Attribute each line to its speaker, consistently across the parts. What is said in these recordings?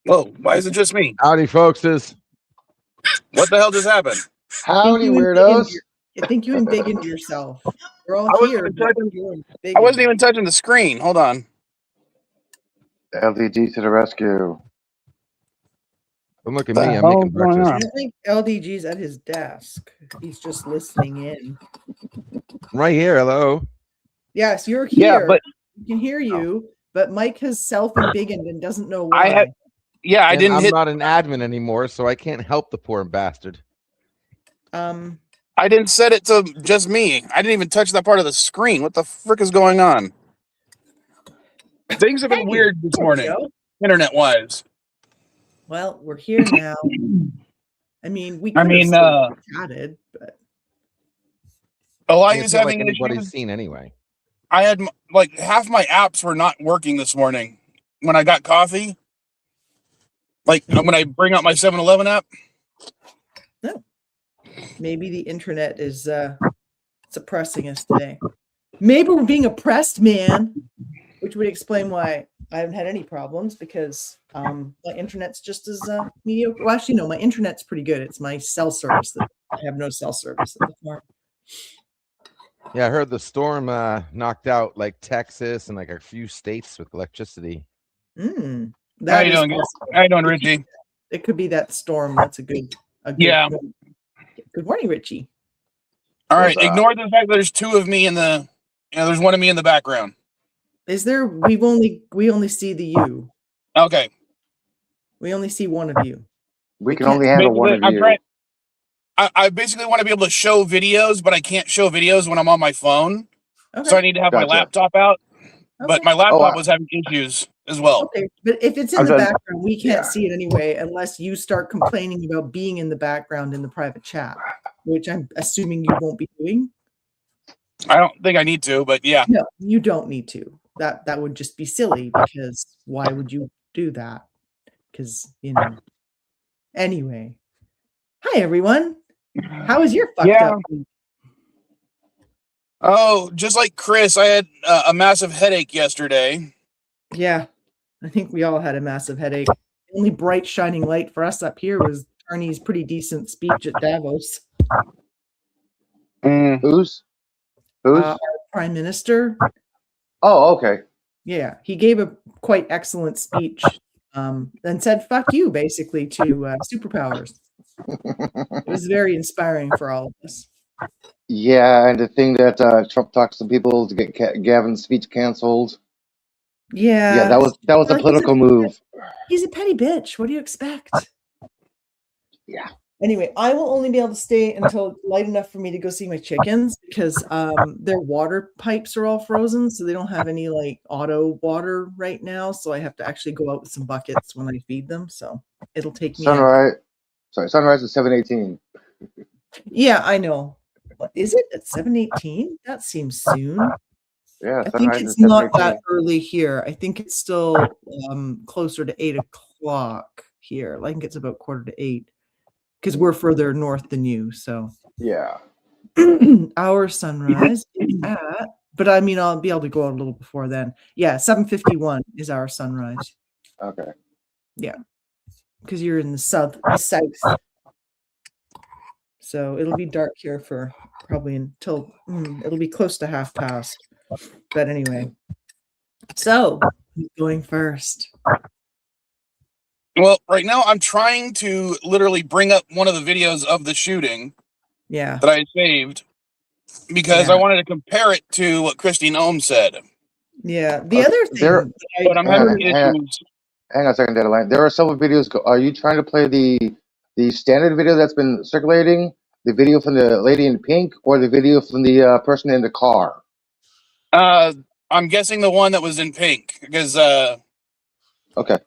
Speaker 1: Whoa, why is it just me?
Speaker 2: Howdy, folks.
Speaker 1: What the hell just happened?
Speaker 3: Howdy, weirdos.
Speaker 4: I think you embiggened yourself. We're all
Speaker 1: I
Speaker 4: here.
Speaker 1: wasn't even touching the screen. Hold on.
Speaker 3: LDG to the rescue.
Speaker 2: Don't look at me. I'm making breakfast.
Speaker 4: I don't think LDG's at his desk. He's just listening in.
Speaker 2: I'm right here. Hello.
Speaker 4: Yes, you're here.
Speaker 1: Yeah, but
Speaker 4: we can hear you. But Mike has self-embiggened and doesn't know why.
Speaker 2: I'm not an admin anymore, so I can't help the poor bastard.
Speaker 1: I didn't set it to just me. I didn't even touch that part of the screen. What the frick is going on? Things have been weird this morning, internet-wise.
Speaker 4: Well, we're here now. I mean, we could have chatted, but
Speaker 1: Elias having
Speaker 2: anybody's seen anyway.
Speaker 1: I had like half my apps were not working this morning when I got coffee. Like when I bring out my 7-Eleven app.
Speaker 4: No. Maybe the internet is suppressing us today. Maybe we're being oppressed, man. Which would explain why I haven't had any problems, because my internet's just as mediocre. Well, actually, no, my internet's pretty good. It's my cell service that I have no cell service at the farm.
Speaker 2: Yeah, I heard the storm knocked out like Texas and like a few states with electricity.
Speaker 1: How you doing? How you doing, Richie?
Speaker 4: It could be that storm. That's a good
Speaker 1: yeah.
Speaker 4: Good morning, Richie.
Speaker 1: All right, ignore the fact that there's two of me in the. There's one of me in the background.
Speaker 4: Is there? We only see the you.
Speaker 1: Okay.
Speaker 4: We only see one of you.
Speaker 3: We can only handle one of you.
Speaker 1: I basically want to be able to show videos, but I can't show videos when I'm on my phone. Okay. So I need to have my laptop out. Okay. But my laptop was having issues as well.
Speaker 4: Okay, but if it's in the background, we can't see it anyway unless you start complaining about being in the background in the private chat, which I'm assuming you won't be doing.
Speaker 1: I don't think I need to, but yeah.
Speaker 4: No, you don't need to. That would just be silly, because why would you do that? Because, Anyway. Hi, everyone. How was your fucked up week?
Speaker 1: Oh, just like Chris, I had a massive headache yesterday.
Speaker 4: Yeah, I think we all had a massive headache. The only bright shining light for us up here was Arnie's pretty decent speech at Davos.
Speaker 3: Who's?
Speaker 4: Our Prime Minister.
Speaker 3: Oh, okay.
Speaker 4: Yeah, he gave a quite excellent speech and said, fuck you, basically, to superpowers. It was very inspiring for all of us.
Speaker 3: Yeah, and the thing that Trump talks to people to get Gavin's speech canceled.
Speaker 4: Yeah,
Speaker 3: that was a political move.
Speaker 4: He's a petty bitch. What do you expect?
Speaker 3: Yeah.
Speaker 4: Anyway, I will only be able to stay until light enough for me to go see my chickens, because their water pipes are all frozen, so they don't have any like auto water right now. So I have to actually go out with some buckets when I feed them. So it'll take me.
Speaker 3: Sunrise is 7:18.
Speaker 4: Yeah, I know. What is it at 7:18? That seems soon.
Speaker 3: Yeah,
Speaker 4: I think it's not that early here. I think it's still closer to 8 o'clock here. I think it's about 7:45, because we're further north than you. So
Speaker 3: yeah,
Speaker 4: our sunrise is at. But I mean, I'll be able to go out a little before then. Yeah, 7:51 is our sunrise.
Speaker 3: Okay.
Speaker 4: Yeah, because you're in the south. So it'll be dark here for probably until it'll be close to past. But anyway, so who's going first?
Speaker 1: Well, right now I'm trying to literally bring up one of the videos of the shooting.
Speaker 4: Yeah.
Speaker 1: That I saved because I wanted to compare it to what Christine Ohm said.
Speaker 4: Yeah. The other thing,
Speaker 1: but I'm having issues.
Speaker 3: Hang on a second, Deadline. There are several videos. Are you trying to play the standard video that's been circulating, the video from the lady in pink, or the video from the person in the car?
Speaker 1: I'm guessing the one that was in pink, because
Speaker 3: okay.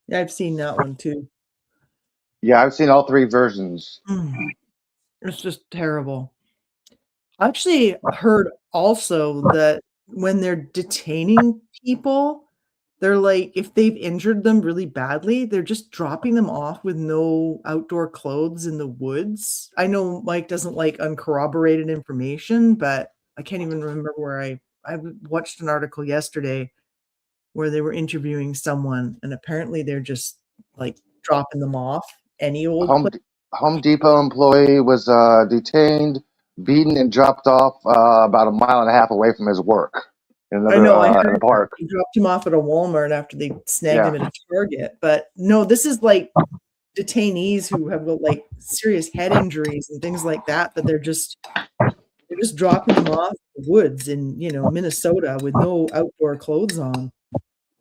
Speaker 4: Yeah, I've seen that one too.
Speaker 3: Yeah, I've seen all three versions.
Speaker 4: It's just terrible. I actually heard also that when they're detaining people, they're like, if they've injured them really badly, they're just dropping them off with no outdoor clothes in the woods. I know Mike doesn't like uncorroborated information, but I can't even remember where I watched an article yesterday where they were interviewing someone, and apparently they're just like dropping them off any old place.
Speaker 3: Home Depot employee was detained, beaten, and dropped off about a mile and a half away from his work in another in a park.
Speaker 4: He dropped him off at a Walmart after they snagged him at a Target. But no, this is like detainees who have like serious head injuries and things like that. That they're just dropping them off in the woods in Minnesota with no outdoor clothes on.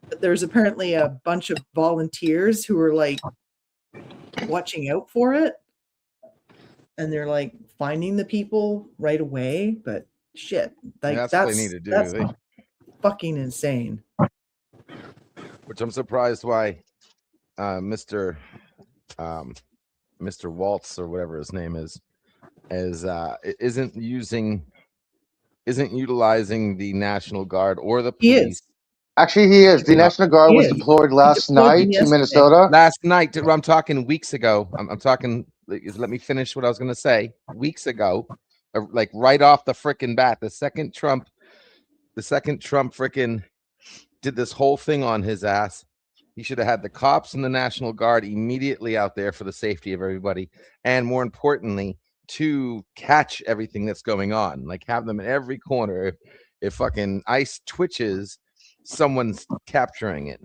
Speaker 4: But there's apparently a bunch of volunteers who are like watching out for it, and they're like finding the people right away. But shit, like
Speaker 2: that's what they need to do.
Speaker 4: That's fucking insane.
Speaker 2: Which I'm surprised why Mr. Waltz or whatever his name is isn't utilizing the National Guard or the police.
Speaker 3: Actually, he is. The National Guard was deployed last night to Minnesota.
Speaker 2: Last night, I'm talking weeks ago. I'm talking. Let me finish what I was going to say. Weeks ago, like right off the frickin' bat, the second Trump frickin' did this whole thing on his ass. He should have had the cops and the National Guard immediately out there for the safety of everybody, and more importantly, to catch everything that's going on. Like have them in every corner. If fucking ICE twitches, someone's capturing it,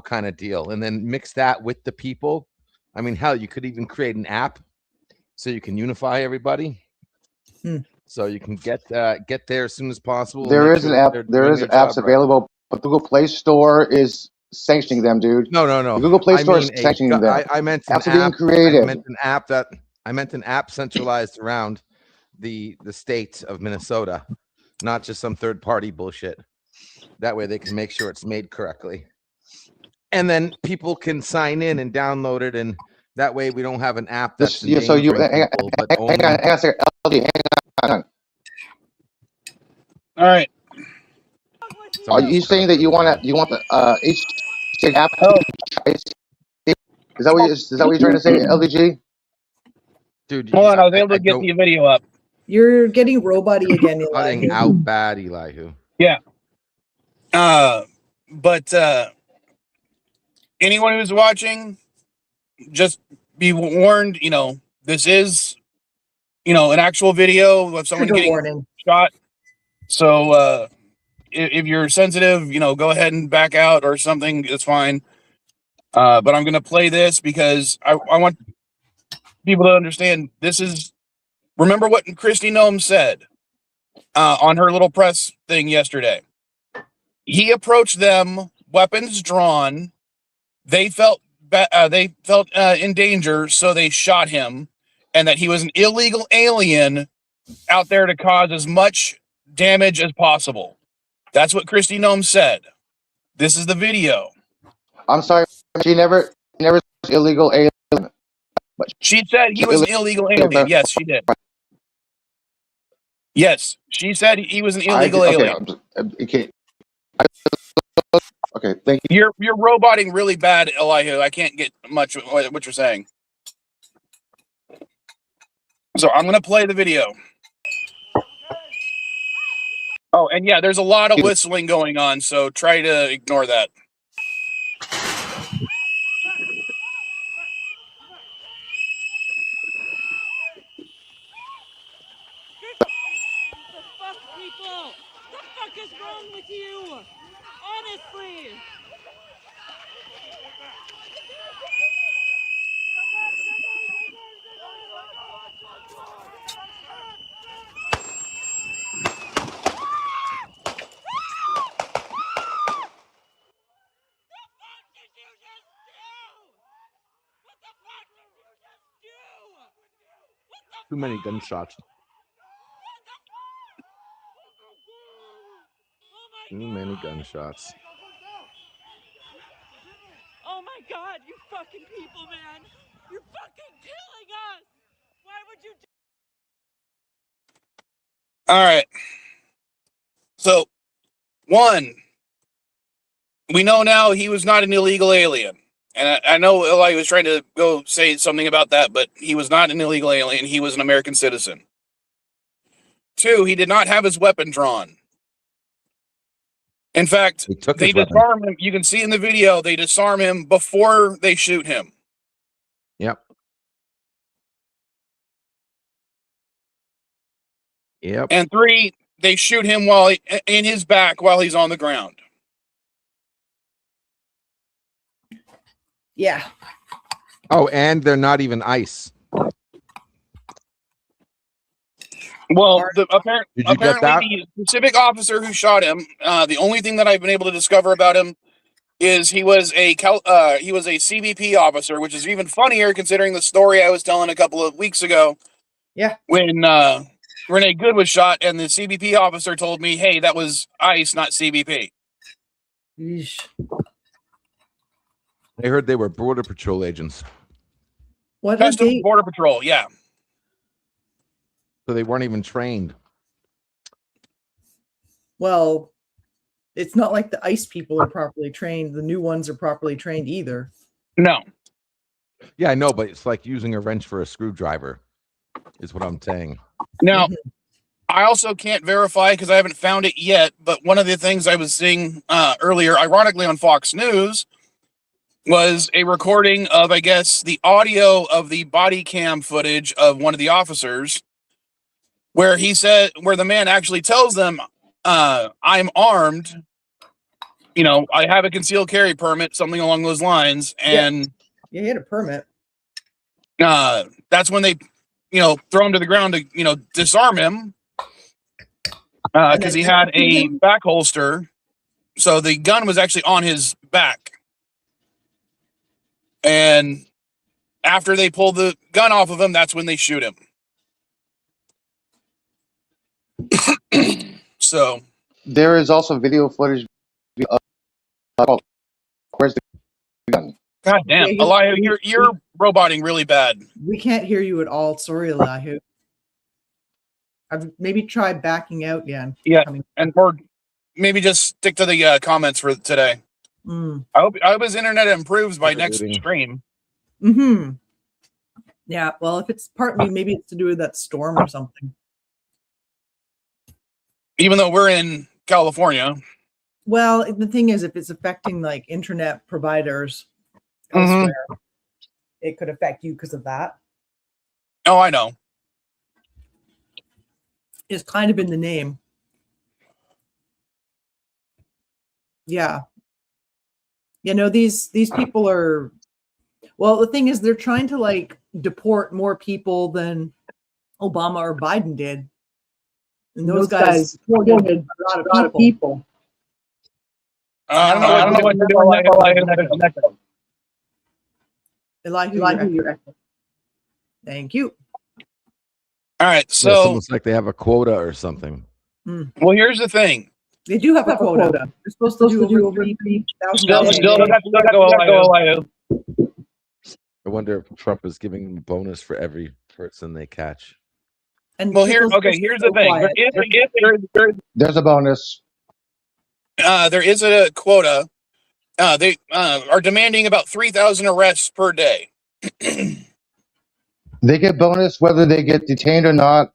Speaker 2: kind of deal. And then mix that with the people. I mean, hell, you could even create an app so you can unify everybody. So you can get there as soon as possible.
Speaker 3: There is an app. There is apps available, but Google Play Store is sanctioning them, dude.
Speaker 2: No.
Speaker 3: The Google Play Store is sanctioning them.
Speaker 2: I meant an
Speaker 3: apps are being created.
Speaker 2: I meant an app centralized around the state of Minnesota, not just some third party bullshit. That way they can make sure it's made correctly. And then people can sign in and download it, and that way we don't have an app that's
Speaker 3: hang on a second. LD, hang on.
Speaker 1: All right.
Speaker 3: Are you saying that you want the each app? Is that what you're trying to say, LDG?
Speaker 2: Dude,
Speaker 1: hold on, I was able to get the video up.
Speaker 4: You're getting roboty again,
Speaker 2: Cutting out bad, Elihu.
Speaker 1: Yeah. But anyone who's watching, just be warned, this is, an actual video of someone getting shot. So if you're sensitive, go ahead and back out or something. It's fine. But I'm going to play this because I want people to understand this is, remember what Kristi Noem said on her little press thing yesterday. He approached them, weapons drawn. They felt in danger, so they shot him, and that he was an illegal alien out there to cause as much damage as possible. That's what Kristi Noem said. This is the video.
Speaker 3: I'm sorry, she never was illegal alien. But
Speaker 1: she said he was an illegal alien. Yes, she did. Yes, she said he was an illegal alien. Okay, thank you. You're roboting really bad, Elihu. I can't get much of what you're saying. So I'm going to play the video. Oh, and yeah, there's a lot of whistling going on, so try to ignore that.
Speaker 5: What is wrong with you? Honestly.
Speaker 2: Too many gunshots. Too many gunshots.
Speaker 5: Oh my God, you fucking people, man. You're fucking killing us. Why would you do?
Speaker 1: All right. So, one, we know now he was not an illegal alien. And I know Eli was trying to go say something about that, but he was not an illegal alien. He was an American citizen. Two, he did not have his weapon drawn. In fact,
Speaker 2: He took
Speaker 1: they
Speaker 2: his weapon.
Speaker 1: disarm him. You can see in the video, they disarm him before they shoot him.
Speaker 2: Yep. Yep.
Speaker 1: And 3, they shoot him while in his back while he's on the ground.
Speaker 4: Yeah.
Speaker 2: Oh, and they're not even ice.
Speaker 1: Well,
Speaker 2: Did you get that?
Speaker 1: apparently the specific officer who shot him, the only thing that I've been able to discover about him is he was a CBP officer, which is even funnier considering the story I was telling a couple of weeks ago.
Speaker 4: Yeah.
Speaker 1: When Renee Good was shot, and the CBP officer told me, "Hey, that was ICE, not CBP."
Speaker 4: Yeesh.
Speaker 2: I heard they were Border Patrol agents.
Speaker 4: What
Speaker 1: Customs Border Patrol, yeah.
Speaker 2: So they weren't even trained.
Speaker 4: Well, it's not like the ICE people are properly trained. The new ones are properly trained either.
Speaker 1: No.
Speaker 2: Yeah, I know, but it's like using a wrench for a screwdriver, is what I'm saying.
Speaker 1: Now, I also can't verify because I haven't found it yet, but one of the things I was seeing earlier, ironically on Fox News, was a recording of, I guess, the audio of the body cam footage of one of the officers, where the man actually tells them, I'm armed, I have a concealed carry permit, something along those lines. And
Speaker 4: yeah, he had a permit.
Speaker 1: That's when they, throw him to the ground to, disarm him. Because he had a back holster. So the gun was actually on his back. And after they pull the gun off of him, that's when they shoot him. So
Speaker 3: there is also video footage of where's the gun?
Speaker 1: God damn, Elihu, you're roboting really bad.
Speaker 4: We can't hear you at all. Sorry, Elihu. I've maybe tried backing out again.
Speaker 1: Yeah, or maybe just stick to the comments for today. I hope his internet improves by next stream.
Speaker 4: Yeah, well, if it's partly, maybe it's to do with that storm or something.
Speaker 1: Even though we're in California.
Speaker 4: Well, the thing is, if it's affecting like internet providers elsewhere, it could affect you because of that.
Speaker 1: Oh, I know.
Speaker 4: It's kind of in the name. Yeah. These people are, well, the thing is, they're trying to like deport more people than Obama or Biden did. And those guys deported a lot of people.
Speaker 1: I don't know what you're doing.
Speaker 4: Elihu, you're echoing. Thank you.
Speaker 1: All right, so
Speaker 2: it's almost like they have a quota or something.
Speaker 1: Well, here's the thing.
Speaker 4: They do have a quota. They're supposed to do over 3,000.
Speaker 2: I wonder if Trump is giving them a bonus for every person they catch.
Speaker 4: And
Speaker 1: well, here's the thing.
Speaker 3: There's a bonus.
Speaker 1: There is a quota. They are demanding about 3,000 arrests per day.
Speaker 3: They get bonus whether they get detained or not.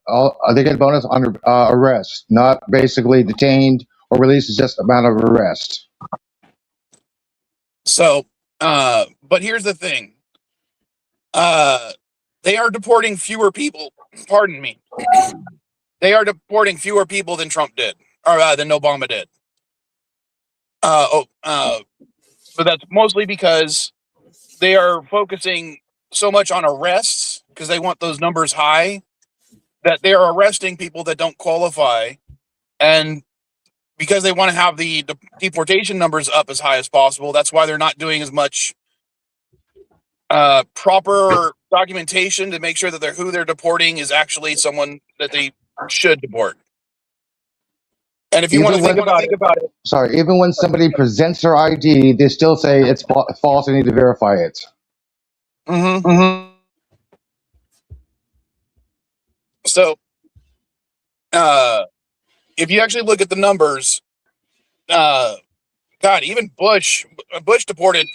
Speaker 3: They get bonus on arrest, not basically detained or released. Is just amount of arrest.
Speaker 1: So, but here's the thing. They are deporting fewer people. Pardon me. They are deporting fewer people than Trump did, or than Obama did. But that's mostly because they are focusing so much on arrests because they want those numbers high that they are arresting people that don't qualify, and because they want to have the deportation numbers up as high as possible, that's why they're not doing as much proper documentation to make sure that who they're deporting is actually someone that they should deport. And if you want to think about it,
Speaker 3: sorry, even when somebody presents their ID, they still say it's false. They need to verify it.
Speaker 1: So, if you actually look at the numbers, God, even Bush deported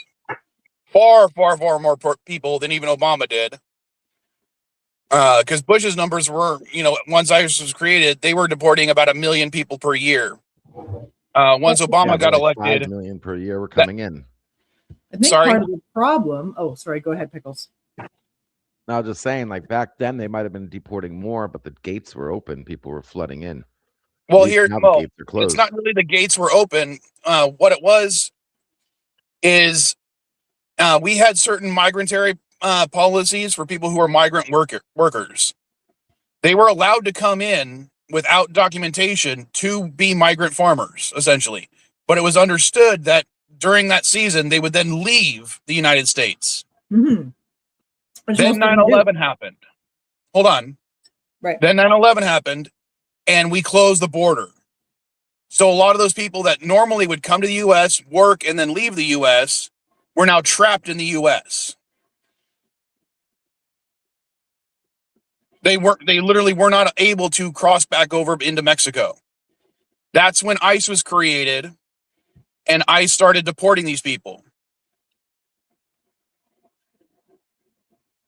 Speaker 1: far more people than even Obama did. Because Bush's numbers were, once ISIS was created, they were deporting about 1 million people per year. once Obama got
Speaker 2: like
Speaker 1: elected.
Speaker 2: 5 million per year were coming in.
Speaker 4: I think
Speaker 1: Sorry?
Speaker 4: part of the problem. Oh, sorry. Go ahead, Pickles.
Speaker 2: I was just saying, like back then, they might have been deporting more, but the gates were open. People were flooding in.
Speaker 1: Well, here,
Speaker 2: now the gates are closed.
Speaker 1: it's not really the gates were open. What it was is we had certain migratory policies for people who are migrant workers. They were allowed to come in without documentation to be migrant farmers, essentially. But it was understood that during that season, they would then leave the United States.
Speaker 4: Mm-hmm.
Speaker 1: Then 9/11 happened. Hold on.
Speaker 4: Right.
Speaker 1: Then 9/11 happened, and we closed the border. So a lot of those people that normally would come to the U.S., work, and then leave the U.S. were now trapped in the U.S. They literally were not able to cross back over into Mexico. That's when ICE was created, and ICE started deporting these people.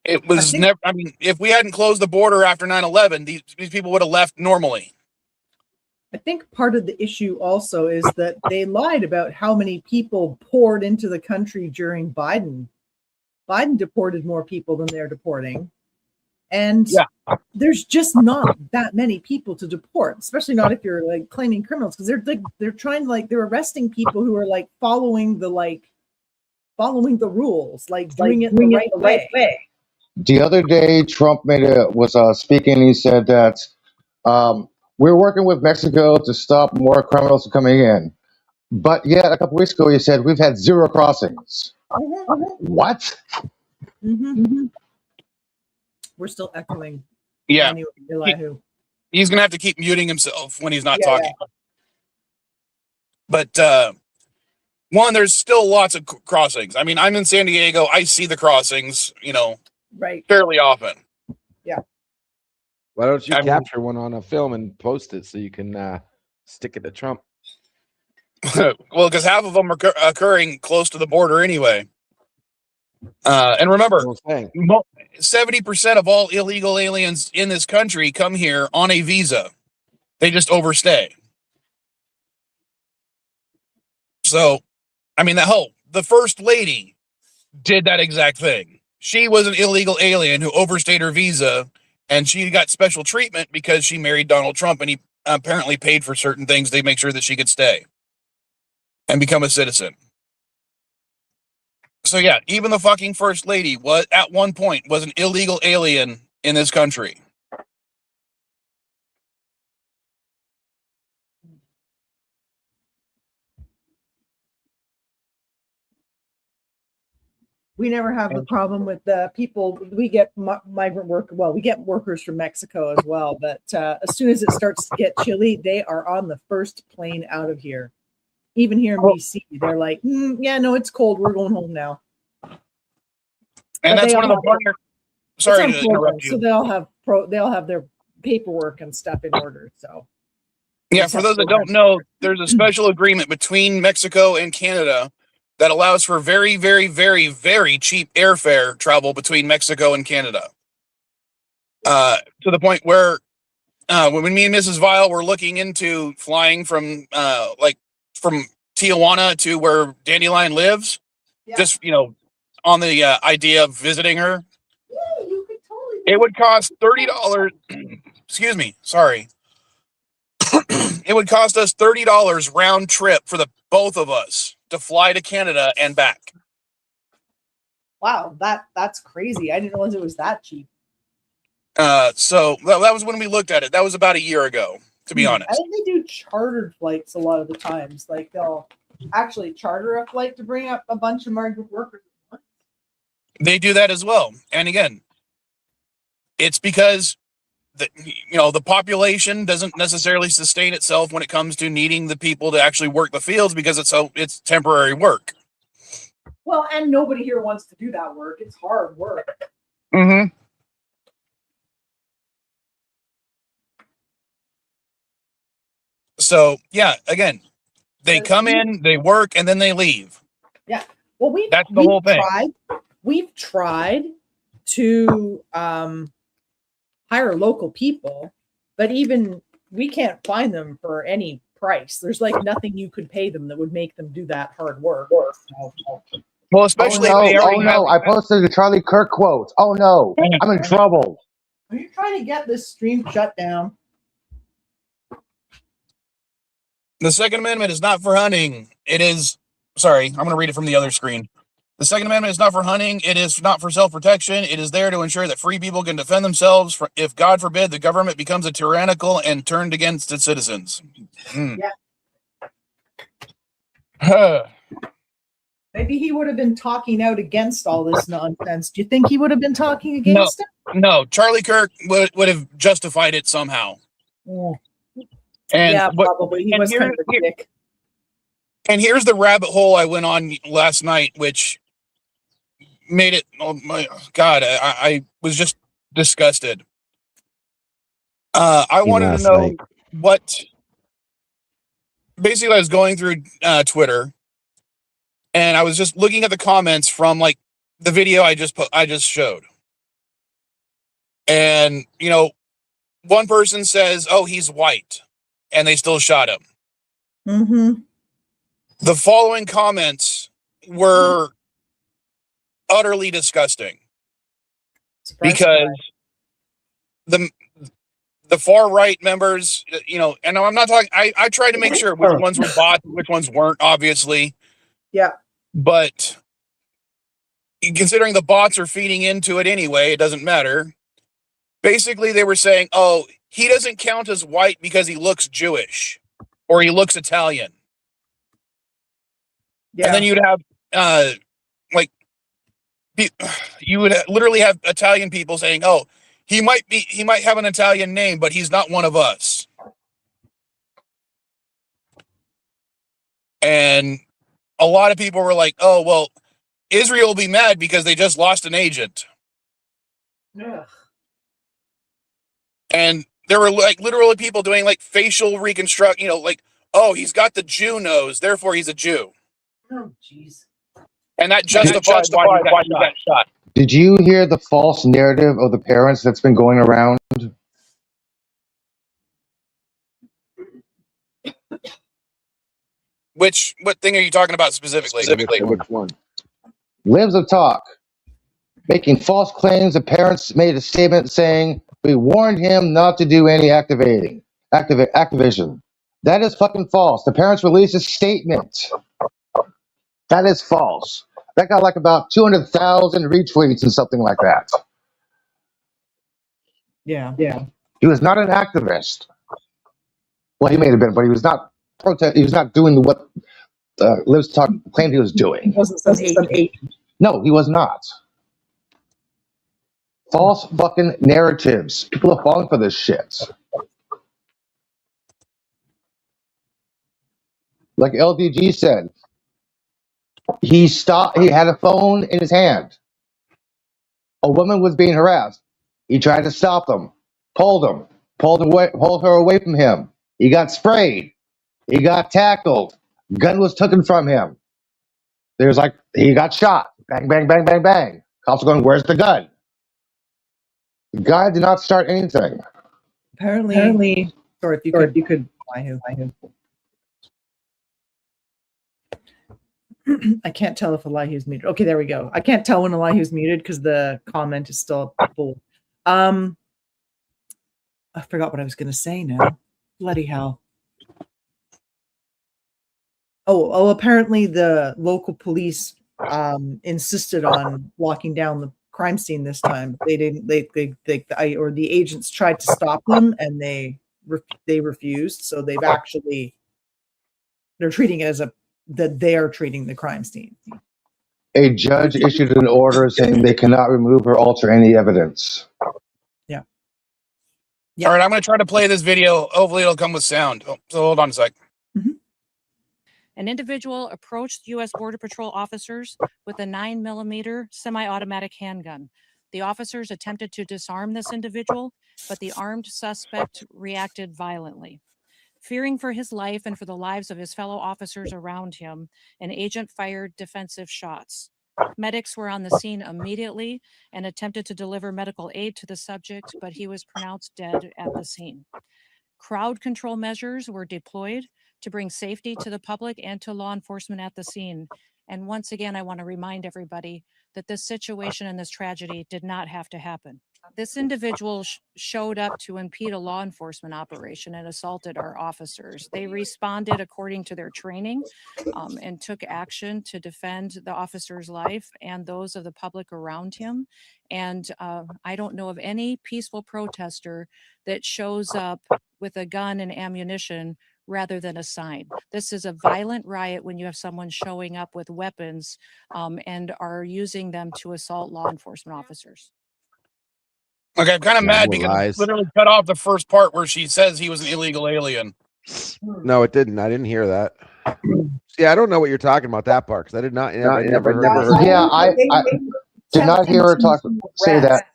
Speaker 1: It was never, I mean, if we hadn't closed the border after 9/11, these people would have left normally.
Speaker 4: I think part of the issue also is that they lied about how many people poured into the country during Biden. Biden deported more people than they're deporting. And there's just not that many people to deport, especially not if you're like claiming criminals, because they're trying they're arresting people who are like following the rules, like doing it the right way.
Speaker 3: The other day, Trump was speaking. He said that we're working with Mexico to stop more criminals from coming in. But yet, a couple weeks ago, he said we've had 0 crossings. What?
Speaker 4: Mm-hmm. We're still echoing.
Speaker 1: Yeah. He's going to have to keep muting himself when he's not talking. Yeah. But one, there's still lots of crossings. I mean, I'm in San Diego. I see the crossings, fairly often.
Speaker 4: Yeah.
Speaker 2: Why don't you capture one on a film and post it so you can stick it to Trump?
Speaker 1: Well, because half of them are occurring close to the border anyway. And remember, 70% of all illegal aliens in this country come here on a visa. They just overstay. So, I mean, the first lady did that exact thing. She was an illegal alien who overstayed her visa, and she got special treatment because she married Donald Trump, and he apparently paid for certain things to make sure that she could stay and become a citizen. So yeah, even the fucking first lady was at one point was an illegal alien in this country.
Speaker 4: We never have the problem with the people. We get migrant work. Well, we get workers from Mexico as well. But as soon as it starts to get chilly, they are on the first plane out of here. Even here in BC, they're like, yeah, no, it's cold. We're going home now.
Speaker 1: And that's one of the partners. Sorry to interrupt you.
Speaker 4: So they all have their paperwork and stuff in order. So
Speaker 1: yeah, for those that don't know, there's a special agreement between Mexico and Canada that allows for very, very, very, very cheap airfare travel between Mexico and Canada. To the point where when me and Mrs. Vile were looking into flying from Tijuana to where Dandelion lives, just on the idea of visiting her,
Speaker 4: you could totally
Speaker 1: it would cost $30. Excuse me, sorry. It would cost us $30 round trip for the both of us to fly to Canada and back.
Speaker 4: Wow, that's crazy. I didn't realize it was that cheap.
Speaker 1: So that was when we looked at it. That was about a year ago, to be honest.
Speaker 4: I think they do chartered flights a lot of the times. Like they'll actually charter a flight to bring up a bunch of migrant workers.
Speaker 1: They do that as well. And again, it's because the population doesn't necessarily sustain itself when it comes to needing the people to actually work the fields because it's temporary work.
Speaker 4: Well, and nobody here wants to do that work. It's hard work.
Speaker 1: Mm-hmm. So yeah, again, they come in, they work, and then they leave.
Speaker 4: Yeah. Well,
Speaker 1: that's the whole thing.
Speaker 4: We've tried to hire local people, but even we can't find them for any price. There's like nothing you could pay them that would make them do that hard work. So,
Speaker 1: Well, especially if they already have.
Speaker 3: I posted a Charlie Kirk quote. Oh no, I'm in trouble.
Speaker 4: are you trying to get this stream shut down?
Speaker 1: The Second Amendment is not for hunting. It is. Sorry, I'm going to read it from the other screen. The Second Amendment is not for hunting. It is not for self-protection. It is there to ensure that free people can defend themselves if, God forbid, the government becomes a tyrannical and turned against its citizens.
Speaker 4: Yeah. Maybe he would have been talking out against all this nonsense. Do you think he would have been talking against it?
Speaker 1: No. Charlie Kirk would have justified it somehow.
Speaker 4: Yeah.
Speaker 1: And,
Speaker 4: yeah, probably. He was kind of a dick.
Speaker 1: And here's the rabbit hole I went on last night, which made it, oh my God, I was just disgusted. I wanted to know what, basically I was going through Twitter, and I was just looking at the comments from like the video I just showed. And, you know, one person says, oh, he's white, and they still shot him.
Speaker 4: Mm-hmm.
Speaker 1: The following comments were utterly disgusting because the far right members, you know, and I'm not talking, I tried to make sure which ones were bots, which ones weren't, obviously.
Speaker 4: Yeah.
Speaker 1: But considering the bots are feeding into it anyway, it doesn't matter. Basically, they were saying, oh, he doesn't count as white because he looks Jewish or he looks Italian. Yeah. And then you'd have, you would literally have Italian people saying, oh, he might have an Italian name, but he's not one of us. And a lot of people were like, oh, well, Israel will be mad because they just lost an agent.
Speaker 4: Yeah.
Speaker 1: And there were like literally people doing like facial reconstruct, you know, like, oh, he's got the Jew nose, therefore he's a Jew.
Speaker 4: Oh, jeez.
Speaker 1: And that justified why he got shot.
Speaker 3: Did you hear the false narrative of the parents that's been going around?
Speaker 1: What thing are you talking about specifically?
Speaker 3: Which one? Libs of Talk. Making false claims. The parents made a statement saying, we warned him not to do any activism. That is fucking false. The parents released a statement. That is false. That got like about 200,000 retweets and something like that.
Speaker 4: Yeah.
Speaker 3: He was not an activist. Well, he may have been, but he was not protest. He was not doing what Libs Talk claimed he was doing.
Speaker 4: He wasn't some agent.
Speaker 3: No, he was not. False fucking narratives. People are falling for this shit. Like LDG said, he had a phone in his hand. A woman was being harassed. He tried to stop them, pulled her away from him. He got sprayed. He got tackled. Gun was taken from him. He got shot. Bang, bang, bang, bang, bang. Cops are going, where's the gun? The guy did not start anything.
Speaker 4: Apparently, sorry, if you could I can't tell if Elihu's muted. Okay, there we go. I can't tell when Elihu's muted because the comment is still full. I forgot what I was going to say now. Bloody hell. Oh, apparently the local police insisted on locking down the crime scene this time. They didn't. Or the agents tried to stop them, and they refused. So they're treating it as that they are treating the crime scene.
Speaker 3: A judge issued an order saying they cannot remove or alter any evidence.
Speaker 4: Yeah.
Speaker 1: All right, I'm going to try to play this video. Hopefully it'll come with sound. Oh, so hold on a sec.
Speaker 6: Mm-hmm. An individual approached U.S. Border Patrol officers with a 9mm semi-automatic handgun. The officers attempted to disarm this individual, but the armed suspect reacted violently. Fearing for his life and for the lives of his fellow officers around him, an agent fired defensive shots. Medics were on the scene immediately and attempted to deliver medical aid to the subject, but he was pronounced dead at the scene. Crowd control measures were deployed to bring safety to the public and to law enforcement at the scene. And once again, I want to remind everybody that this situation and this tragedy did not have to happen. This individual showed up to impede a law enforcement operation and assaulted our officers. They responded according to their training and took action to defend the officer's life and those of the public around him. And I don't know of any peaceful protester that shows up with a gun and ammunition rather than a sign. This is a violent riot when you have someone showing up with weapons and are using them to assault law enforcement officers.
Speaker 1: Okay, I'm kind of mad because it literally cut off the first part where she says he was an illegal alien.
Speaker 2: No, it didn't. I didn't hear that. Yeah, I don't know what you're talking about that part because I did not. I never heard.
Speaker 3: Yeah, I did not hear her say that.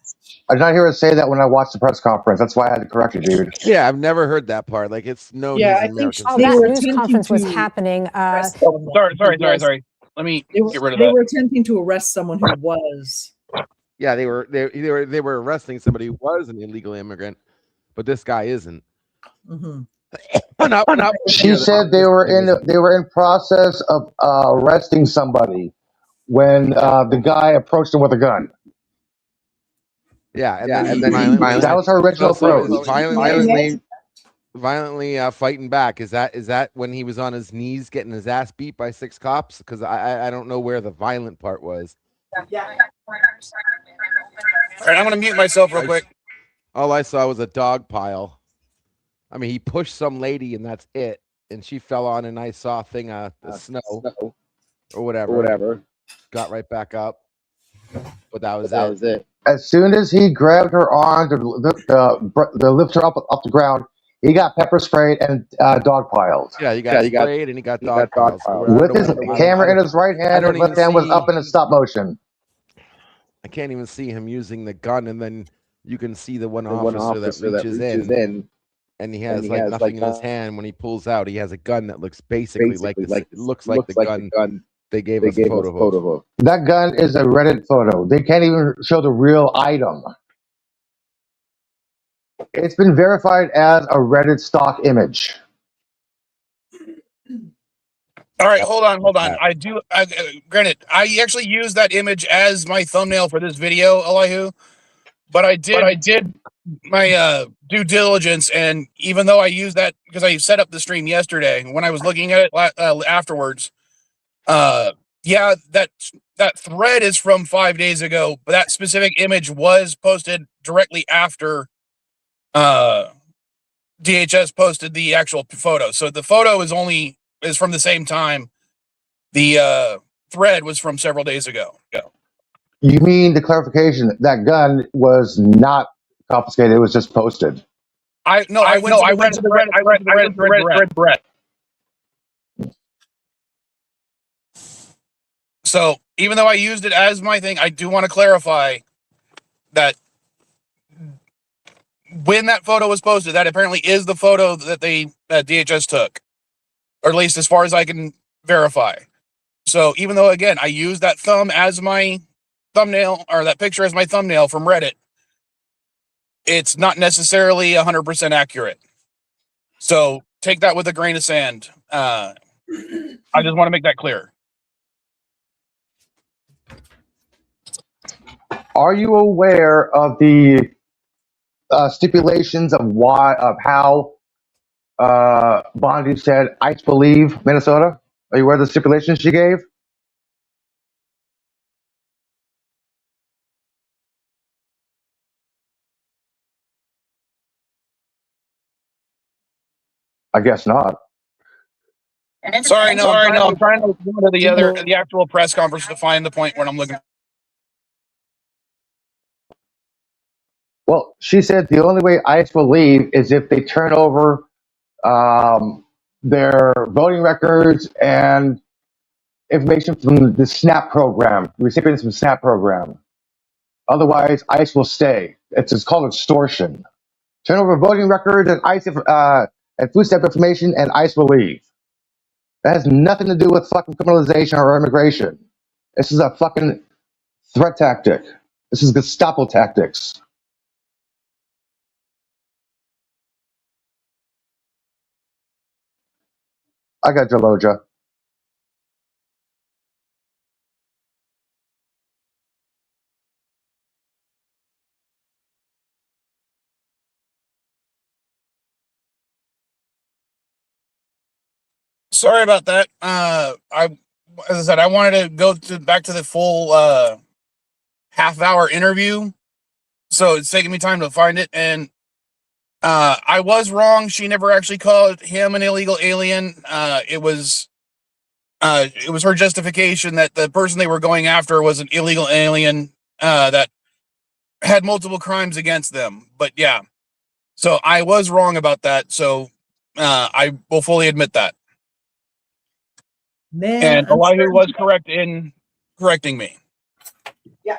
Speaker 3: I did not hear her say that when I watched the press conference. That's why I had to correct you, dude.
Speaker 2: Yeah, I've never heard that part. Like it's no.
Speaker 7: Yeah, I think
Speaker 8: that news conference was happening.
Speaker 1: Sorry. Let me get rid of that.
Speaker 7: They were attempting to arrest someone who was.
Speaker 2: Yeah, they were arresting somebody who was an illegal immigrant, but this guy isn't.
Speaker 7: Mm-hmm.
Speaker 3: She said they were in process of arresting somebody when the guy approached him with a gun.
Speaker 2: Yeah, and then
Speaker 3: that was her original approach.
Speaker 2: Violently fighting back. Is that when he was on his knees getting his ass beat by 6 cops? Because I don't know where the violent part was.
Speaker 1: All right, I'm going to mute myself real quick.
Speaker 2: All I saw was a dog pile. I mean, he pushed some lady and that's it. And she fell on a nice soft thing of snow or whatever. Got right back up. But that was it.
Speaker 3: As soon as he grabbed her arm to lift her up off the ground, he got pepper sprayed and dog piled.
Speaker 2: Yeah, he got sprayed and he got dog piled.
Speaker 3: With his camera in his right hand, his left hand was up in a stop motion.
Speaker 2: I can't even see him using the gun, and then you can see the one officer that reaches in, and he has nothing in his hand. When he pulls out, he has a gun that looks basically like it looks like the gun they gave us a photo of.
Speaker 3: That gun is a Reddit photo. They can't even show the real item. It's been verified as a Reddit stock image.
Speaker 1: All right, hold on. Granted, I actually used that image as my thumbnail for this video, Elihu, but I did my due diligence, and even though I used that because I set up the stream yesterday, when I was looking at it afterwards, yeah, that thread is from 5 days ago, but that specific image was posted directly after DHS posted the actual photo. So the photo is from the same time. The thread was from several days ago.
Speaker 3: You mean the clarification that gun was not confiscated; it was just posted.
Speaker 1: I went to the Reddit. So even though I used it as my thing, I do want to clarify that when that photo was posted, that apparently is the photo that DHS took, or at least as far as I can verify. So even though, again, I used that thumb as my thumbnail, or that picture as my thumbnail from Reddit, it's not necessarily 100% accurate. So take that with a grain of sand. I just want to make that clear.
Speaker 3: Are you aware of the stipulations of how Bondi said "I believe" Minnesota? Are you aware of the stipulations she gave? I guess not.
Speaker 1: Sorry, no. I'm trying to go to the actual press conference to find the point when I'm looking.
Speaker 3: Well, she said the only way ICE will leave is if they turn over their voting records and information from the SNAP program, recipients from the SNAP program. Otherwise, ICE will stay. It's called extortion. Turn over voting records and ICE and food stamp information, and ICE will leave. That has nothing to do with fucking criminalization or immigration. This is a fucking threat tactic. This is Gestapo tactics. I got Jaloja.
Speaker 1: Sorry about that. As I said, I wanted to go back to the full half-hour interview, so it's taking me time to find it. And I was wrong. She never actually called him an illegal alien. It was her justification that the person they were going after was an illegal alien that had multiple crimes against them. But yeah, so I was wrong about that. So I will fully admit that.
Speaker 7: Man,
Speaker 1: And Elihu was correct in correcting me.
Speaker 7: Yeah.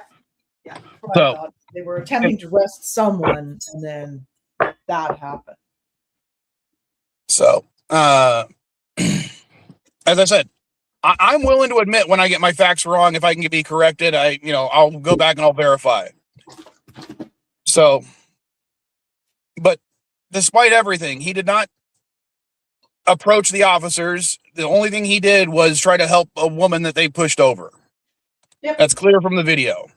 Speaker 7: Yeah. That's what I
Speaker 1: So
Speaker 7: thought. They were attempting to arrest someone, and then that happened.
Speaker 1: So, as I said, I'm willing to admit when I get my facts wrong. If I can be corrected, I'll go back and I'll verify. So, but despite everything, he did not approach the officers. The only thing he did was try to help a woman that they pushed over.
Speaker 7: Yep.
Speaker 1: That's clear from the video.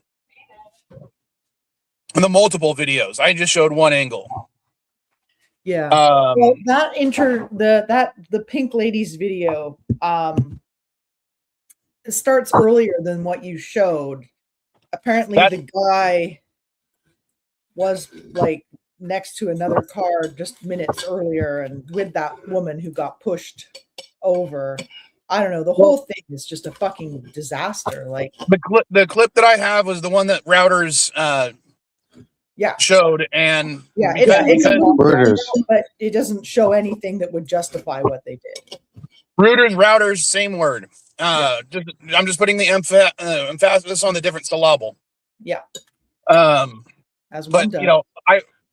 Speaker 1: And the multiple videos. I just showed one angle.
Speaker 7: Yeah. Well, the Pink Lady's video it starts earlier than what you showed. Apparently the guy was like next to another car just minutes earlier and with that woman who got pushed over. I don't know. The whole thing is just a fucking disaster. Like
Speaker 1: the clip that I have was the one that Routers showed, and
Speaker 7: but it doesn't show anything that would justify what they did.
Speaker 1: Routers, same word. I'm just putting the emphasis on the different syllable.
Speaker 7: Yeah.
Speaker 1: But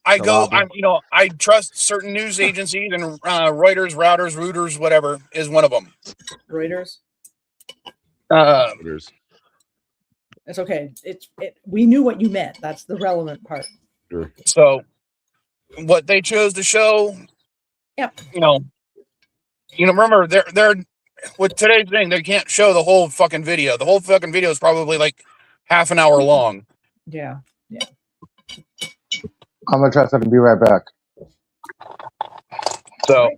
Speaker 1: I trust certain news agencies, and Reuters, Routers, Reuters, whatever is one of them.
Speaker 7: Reuters.
Speaker 2: Reuters.
Speaker 7: It's okay. We knew what you meant. That's the relevant part.
Speaker 2: Sure.
Speaker 1: So, what they chose to show, remember they're with today's thing, they can't show the whole fucking video. The whole fucking video is probably like half an hour long.
Speaker 7: Yeah. Yeah.
Speaker 3: I'm gonna try something. Be right back.
Speaker 1: So.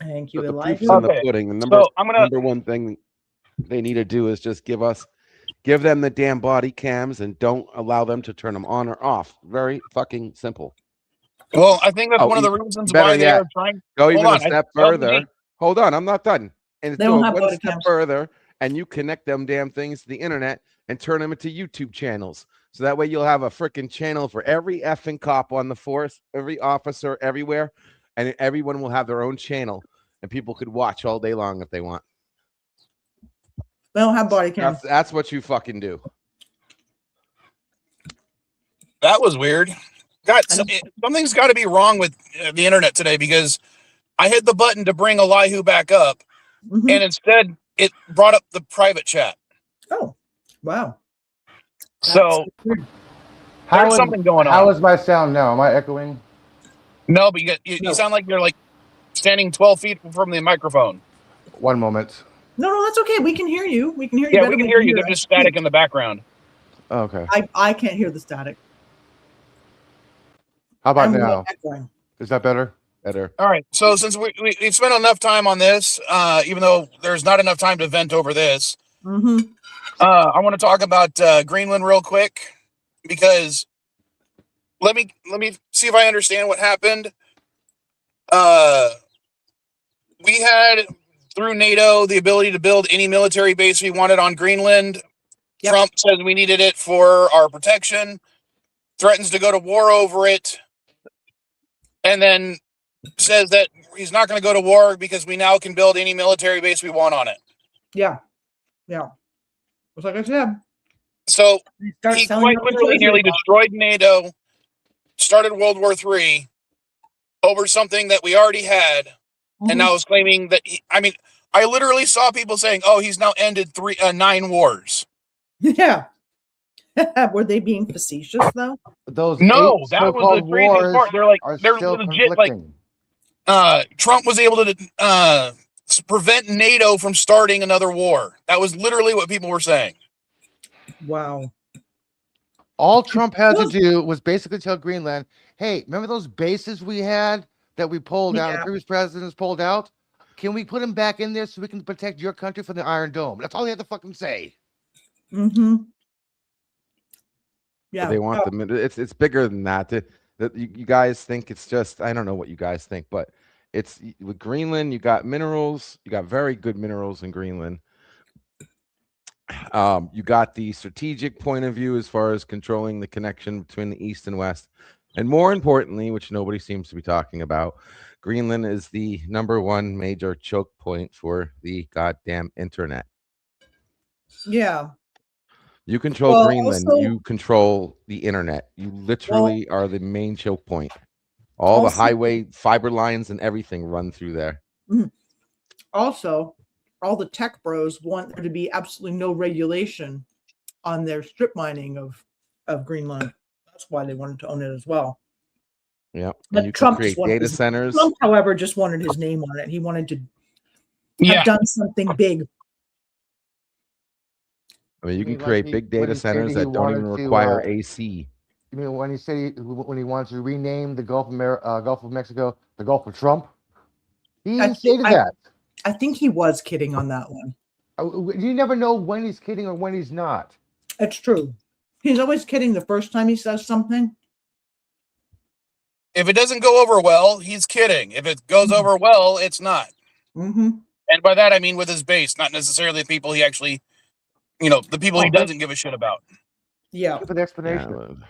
Speaker 7: Thank you,
Speaker 2: The
Speaker 7: Elijah.
Speaker 2: proof's in the pudding. The number one thing they need to do is just give them the damn body cams and don't allow them to turn them on or off. Very fucking simple.
Speaker 1: Well, I think that's one of the reasons why they are trying.
Speaker 2: Go even a step further. Hold on, I'm not done. And
Speaker 7: they don't have
Speaker 2: one step further, and you connect them damn things to the internet and turn them into YouTube channels. So that way you'll have a freaking channel for every effing cop on the force, every officer, everywhere, and everyone will have their own channel, and people could watch all day long if they want.
Speaker 7: They don't have body cams.
Speaker 2: That's what you fucking do.
Speaker 1: That was weird. God, something's got to be wrong with the internet today, because I hit the button to bring Elihu back up, and instead it brought up the private chat.
Speaker 7: Oh, wow.
Speaker 1: So there's something going on.
Speaker 3: How is my sound now? Am I echoing?
Speaker 1: No, but you sound like you're like standing 12 feet from the microphone.
Speaker 3: One moment.
Speaker 7: No, that's okay. We can hear you. We can hear you.
Speaker 1: Yeah, we can hear you. There's just static in the background.
Speaker 3: Okay.
Speaker 7: I can't hear the static.
Speaker 3: How about now? Is that better?
Speaker 2: Better.
Speaker 1: All right. So since we've spent enough time on this, even though there's not enough time to vent over this, I want to talk about Greenland real quick, because let me see if I understand what happened. We had, through NATO, the ability to build any military base we wanted on Greenland. Yep. Trump says we needed it for our protection, threatens to go to war over it, and then says that he's not going to go to war because we now can build any military base we want on it.
Speaker 7: Yeah. It's like I said.
Speaker 1: So he quite literally nearly destroyed NATO, started World War III over something that we already had, and now is claiming that I literally saw people saying, "Oh, he's now ended 9 wars."
Speaker 7: Yeah. Were they being facetious though?
Speaker 3: Those
Speaker 1: that was the crazy part. They're legit, like, Trump was able to prevent NATO from starting another war. That was literally what people were saying.
Speaker 7: Wow.
Speaker 9: All Trump had to do was basically tell Greenland, hey, remember those bases we had that we pulled out, the previous presidents pulled out? Can we put them back in there so we can protect your country from the Iron Dome? That's all he had to fucking say.
Speaker 7: Mm-hmm. Yeah.
Speaker 2: But they want them. It's bigger than that. You guys think it's just, I don't know what you guys think, but it's with Greenland, you got minerals, you got very good minerals in Greenland. You got the strategic point of view as far as controlling the connection between the East and West. And more importantly, which nobody seems to be talking about, Greenland is the #1 major choke point for the goddamn internet.
Speaker 7: Yeah.
Speaker 2: You control Greenland, you control the internet. You literally are the main choke point. All the highway fiber lines and everything run through there.
Speaker 7: Also, all the tech bros want there to be absolutely no regulation on their strip mining of Greenland. That's why they wanted to own it as well.
Speaker 2: Yeah,
Speaker 7: but
Speaker 2: you
Speaker 7: Trump
Speaker 2: can create data centers.
Speaker 7: Trump, however, just wanted his name on it. He wanted to have done something big.
Speaker 2: I mean, you can create big data centers that don't even require AC.
Speaker 9: You mean when he said when he wanted to rename the Gulf of Mexico the Gulf of Trump? He didn't say that.
Speaker 7: I think he was kidding on that one.
Speaker 9: You never know when he's kidding or when he's not.
Speaker 7: It's true. He's always kidding the first time he says something.
Speaker 1: If it doesn't go over well, he's kidding. If it goes over well, it's not.
Speaker 7: Mm-hmm.
Speaker 1: And by that, I mean with his base, not necessarily the people he actually, the people he doesn't give a shit about.
Speaker 7: Yeah.
Speaker 9: Give an explanation.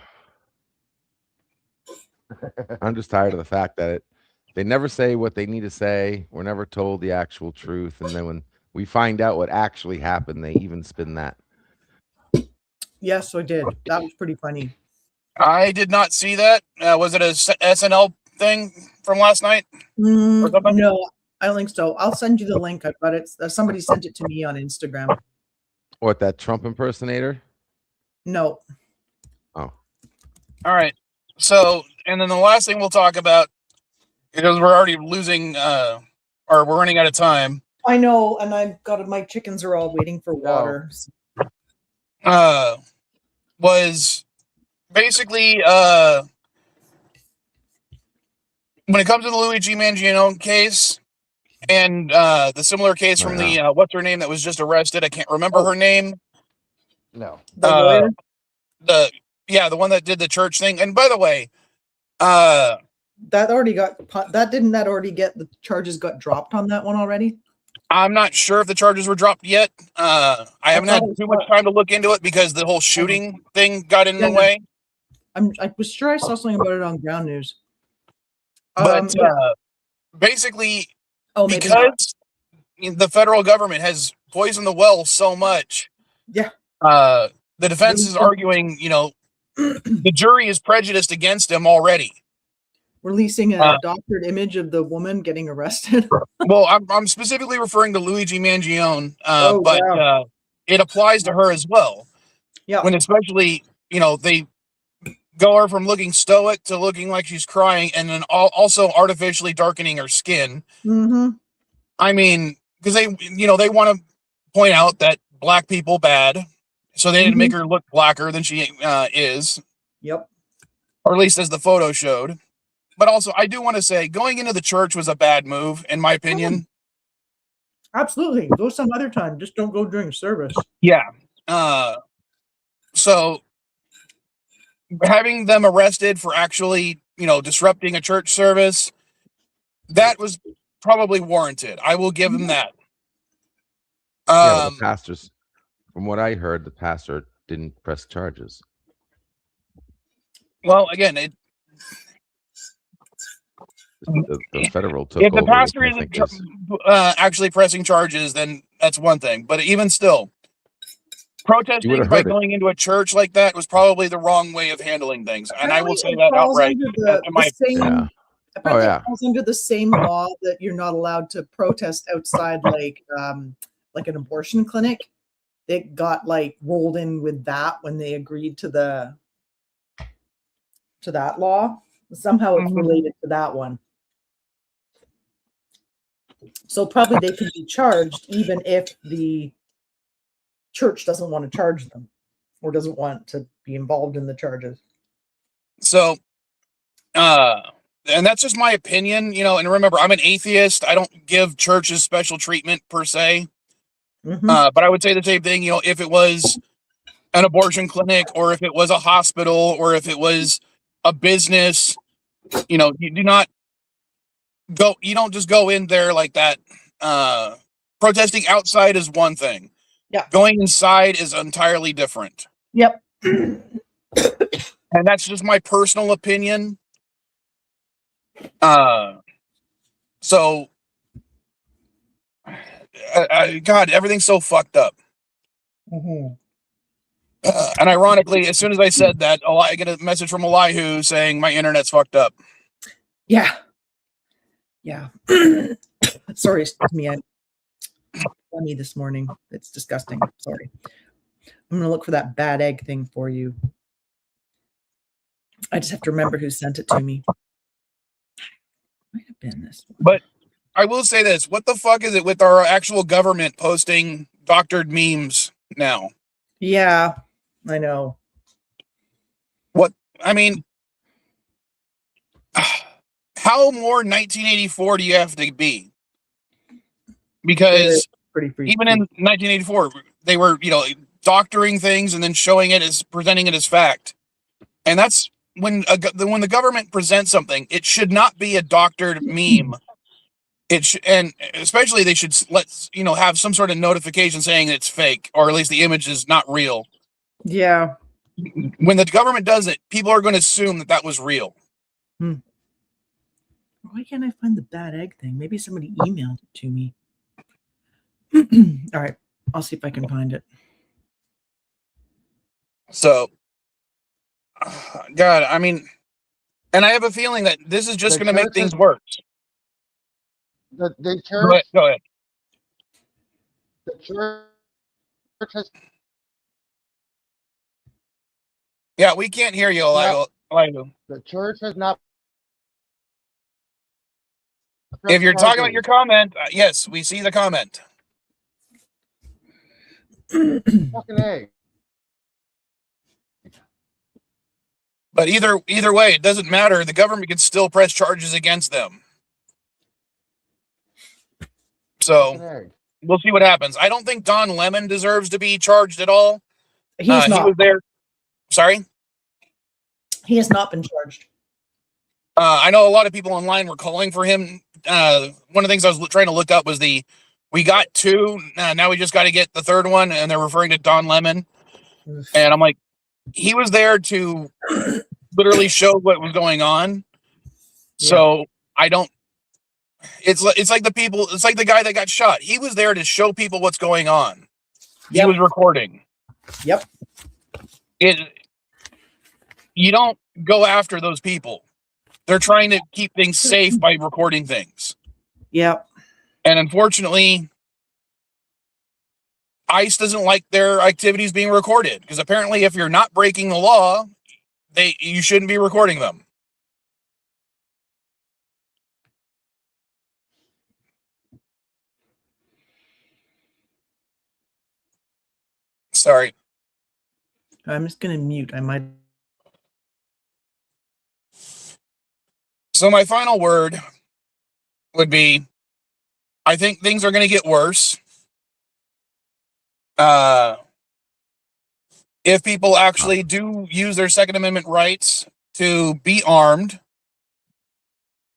Speaker 2: I'm just tired of the fact that they never say what they need to say. We're never told the actual truth. And then when we find out what actually happened, they even spin that.
Speaker 7: Yes, I did. That was pretty funny.
Speaker 1: I did not see that. Was it a SNL thing from last night?
Speaker 7: No, I don't think so. I'll send you the link. I've got it. Somebody sent it to me on Instagram.
Speaker 2: What, that Trump impersonator?
Speaker 7: No.
Speaker 2: Oh.
Speaker 1: All right. So, and then the last thing we'll talk about, because we're already losing, or we're running out of time.
Speaker 7: I know, and I've got my chickens are all waiting for water.
Speaker 1: Was basically when it comes to the Luigi Mangione case and the similar case from the what's her name that was just arrested? I can't remember her name.
Speaker 9: No.
Speaker 7: The lawyer?
Speaker 1: The one that did the church thing. And by the way,
Speaker 7: that already get the charges got dropped on that one already?
Speaker 1: I'm not sure if the charges were dropped yet. I haven't had too much time to look into it because the whole shooting thing got in the way.
Speaker 7: I was sure I saw something about it on Ground News.
Speaker 1: But basically, because the federal government has poisoned the well so much, the defense is arguing, the jury is prejudiced against him already.
Speaker 7: Releasing a doctored image of the woman getting arrested.
Speaker 1: Well, I'm specifically referring to Luigi Mangione, but it applies to her as well.
Speaker 7: Yeah.
Speaker 1: When especially, they go her from looking stoic to looking like she's crying, and then also artificially darkening her skin.
Speaker 7: Mm-hmm.
Speaker 1: I mean, because they want to point out that black people bad, so they didn't make her look blacker than she is.
Speaker 7: Yep.
Speaker 1: Or at least as the photo showed. But also, I do want to say, going into the church was a bad move, in my opinion.
Speaker 7: Absolutely. Go some other time. Just don't go during service.
Speaker 1: Yeah. So, having them arrested for actually, disrupting a church service, that was probably warranted. I will give them that.
Speaker 2: The pastors, from what I heard, the pastor didn't press charges.
Speaker 1: Well, again,
Speaker 2: the federal took
Speaker 1: if the
Speaker 2: over,
Speaker 1: pastor isn't actually pressing charges, then that's one thing. But even still, protesting by going into a church like that was probably the wrong way of handling things, and I will say that outright.
Speaker 7: It falls under the same law that you're not allowed to protest outside, like an abortion clinic. It got rolled in with that when they agreed to that law. Somehow it's related to that one. So probably they can be charged even if the church doesn't want to charge them or doesn't want to be involved in the charges.
Speaker 1: So, and that's just my opinion, you know, and remember, I'm an atheist. I don't give churches special treatment per se. But I would say the same thing, you know, if it was an abortion clinic or if it was a hospital or if it was a business, you know, you don't just go in there like that. Protesting outside is one thing.
Speaker 7: Yeah.
Speaker 1: Going inside is entirely different.
Speaker 7: Yep.
Speaker 1: And that's just my personal opinion. So, God, everything's so fucked up. And ironically, as soon as I said that, I get a message from Elihu saying my internet's fucked up.
Speaker 7: Yeah. Yeah. Sorry, it's me. I'm funny this morning. It's disgusting. Sorry. I'm going to look for that bad egg thing for you. I just have to remember who sent it to me. Might have been this one.
Speaker 1: But I will say this. What the fuck is it with our actual government posting doctored memes now?
Speaker 7: Yeah, I know.
Speaker 1: What? I mean, how more 1984 do you have to be? Because even in 1984, they were, you know, doctoring things and then showing it as presenting it as fact. And that's when the government presents something, it should not be a doctored meme. And especially they should have some sort of notification saying it's fake, or at least the image is not real.
Speaker 7: Yeah.
Speaker 1: When the government does it, people are going to assume that was real.
Speaker 7: Why can't I find the bad egg thing? Maybe somebody emailed it to me. All right. I'll see if I can find it.
Speaker 1: So, God, I mean, and I have a feeling that this is just going to make things worse.
Speaker 9: The church.
Speaker 1: Go ahead.
Speaker 9: The church has.
Speaker 1: Yeah, we can't hear you, Elihu.
Speaker 9: The church has not.
Speaker 1: If you're talking about your comment, yes, we see the comment.
Speaker 9: Fucking A.
Speaker 1: But either way, it doesn't matter. The government can still press charges against them. So we'll see what happens. I don't think Don Lemon deserves to be charged at all.
Speaker 7: He's not.
Speaker 1: He was there. Sorry?
Speaker 7: He has not been charged.
Speaker 1: I know a lot of people online were calling for him. One of the things I was trying to look up was we got two. Now we just got to get the third one, and they're referring to Don Lemon. And I'm like, he was there to literally show what was going on. So I don't. It's like the guy that got shot. He was there to show people what's going on. He was recording.
Speaker 7: Yep.
Speaker 1: You don't go after those people. They're trying to keep things safe by recording things.
Speaker 7: Yep.
Speaker 1: And unfortunately, ICE doesn't like their activities being recorded, because apparently if you're not breaking the law, you shouldn't be recording them. Sorry.
Speaker 7: I'm just going to mute. I might.
Speaker 1: So my final word would be, I think things are going to get worse. If people actually do use their Second Amendment rights to be armed,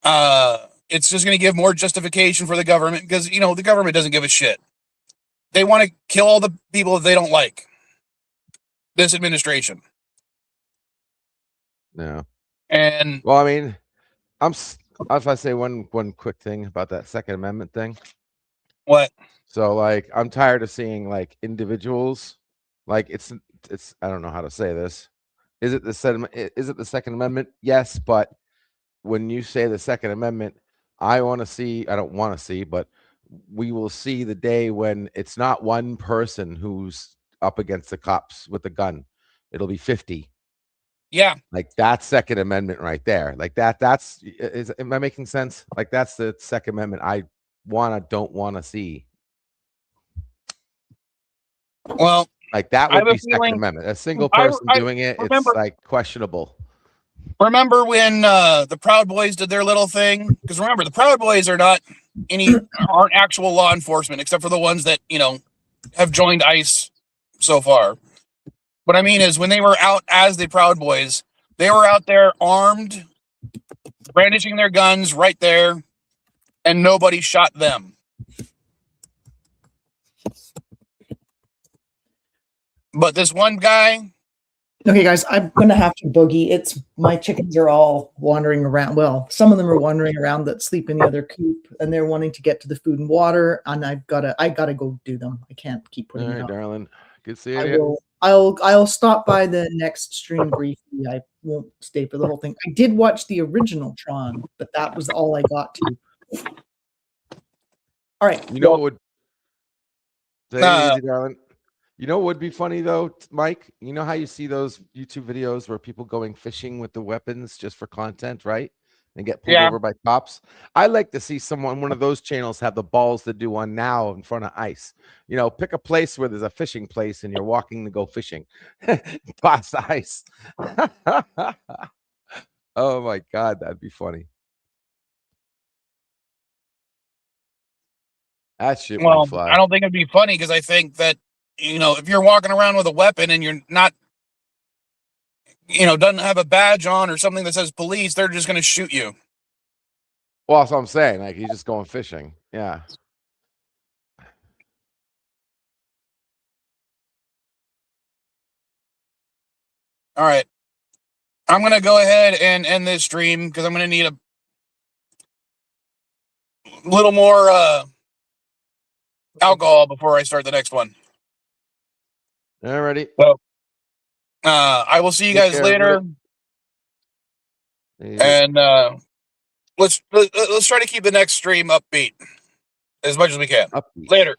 Speaker 1: it's just going to give more justification for the government, because, you know, the government doesn't give a shit. They want to kill all the people that they don't like. This administration.
Speaker 2: No.
Speaker 1: And
Speaker 2: well, I mean, if I say one quick thing about that Second Amendment thing.
Speaker 1: What?
Speaker 2: So, like, I'm tired of seeing, like, individuals, like, it's I don't know how to say this. Is it the Second Amendment? Yes, but when you say the Second Amendment, I don't want to see, but we will see the day when it's not one person who's up against the cops with a gun. It'll be 50.
Speaker 1: Yeah.
Speaker 2: Like, that's Second Amendment right there. Like, am I making sense? Like, that's the Second Amendment I don't want to see.
Speaker 1: Well,
Speaker 2: like that would be Second Amendment. A single person doing it,
Speaker 1: remember,
Speaker 2: it's like questionable.
Speaker 1: Remember when the Proud Boys did their little thing? Because remember, the Proud Boys are not aren't actual law enforcement, except for the ones that, you know, have joined ICE so far. What I mean is, when they were out as the Proud Boys, they were out there armed, brandishing their guns right there, and nobody shot them. But this one guy.
Speaker 7: Okay, guys, I'm gonna have to boogie. It's my chickens are all wandering around. Well, some of them are wandering around that sleep in the other coop, and they're wanting to get to the food and water. And I gotta go do them. I can't keep putting it on.
Speaker 2: Darling. Good seeing you.
Speaker 7: I'll stop by the next stream briefly. I won't stay for the whole thing. I did watch the original Tron, but that was all I got to. All right.
Speaker 2: You know what would easy, darling? You know what would be funny though, Mike? You know how you see those YouTube videos where people going fishing with the weapons just for content, right? And get pulled over by cops. I like to see one of those channels have the balls to do one now in front of ICE. You know, pick a place where there's a fishing place and you're walking to go fishing. Past ICE. Oh my God, that'd be funny. That shit won't fly.
Speaker 1: I don't think it'd be funny because I think that, you know, if you're walking around with a weapon and you're not, you know, doesn't have a badge on or something that says police, they're just going to shoot you.
Speaker 2: Well, that's what I'm saying. Like, he's just going fishing. Yeah.
Speaker 1: All right. I'm going to go ahead and end this stream because I'm going to need a little more alcohol before I start the next one.
Speaker 2: Alrighty.
Speaker 1: So, I will see you guys later. And let's try to keep the next stream upbeat as much as we can. Later.